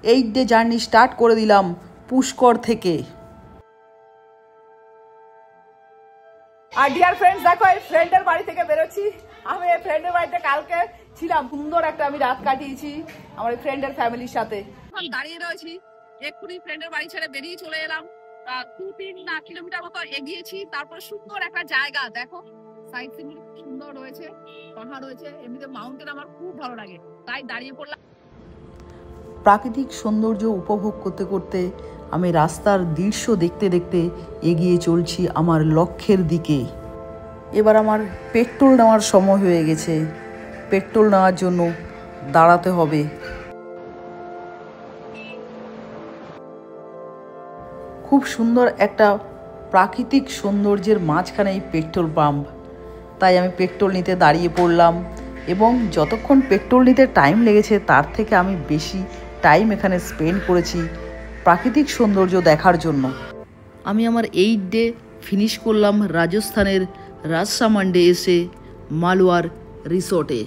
8 day journey start করে দিলাম পুষ্কর থেকে। আর ডিয়ার ফ্রেন্ডস, দেখো এই ফ্রেন্ডের বাড়ি থেকে বেরোচ্ছি। আমি এই ফ্রেন্ডের বাড়িতে কালকে ছিলাম, সুন্দর একটা আমি রাত কাটিয়েছি আমার ফ্রেন্ডের ফ্যামিলির সাথে। এখন দাঁড়িয়ে রয়েছি, এক্ষুনি ফ্রেন্ডের বাড়ি ছেড়ে বেরিয়ে চলে এলাম। 2-3 কিলোমিটার মতো এগিয়েছি, তারপর সুন্দর একটা জায়গা দেখো, সাইড সিন সুন্দর রয়েছে, পাহাড় রয়েছে, এমনিতে মাউন্টেন আমার খুব ভালো লাগে, তাই দাঁড়িয়ে পড়লাম। প্রাকৃতিক সৌন্দর্য উপভোগ করতে করতে আমি রাস্তার দৃশ্য দেখতে দেখতে এগিয়ে চলছি আমার লক্ষ্যের দিকে। এবার আমার পেট্রোল নেওয়ার সময় হয়ে গেছে, পেট্রোল নেওয়ার জন্য দাঁড়াতে হবে। খুব সুন্দর একটা প্রাকৃতিক সৌন্দর্যের মাঝখানে এই পেট্রোল পাম্প, তাই আমি পেট্রোল নিতে দাঁড়িয়ে পড়লাম। এবং যতক্ষণ পেট্রোল নিতে টাইম লেগেছে তার থেকে আমি বেশি টাইম এখানে স্পেন্ড করেছি প্রাকৃতিক সৌন্দর্য দেখার জন্য। আমি আমার 8 ডে ফিনিশ করলাম রাজস্থানের রাজসামান্ডে এসে মালওয়ার রিসোর্টে।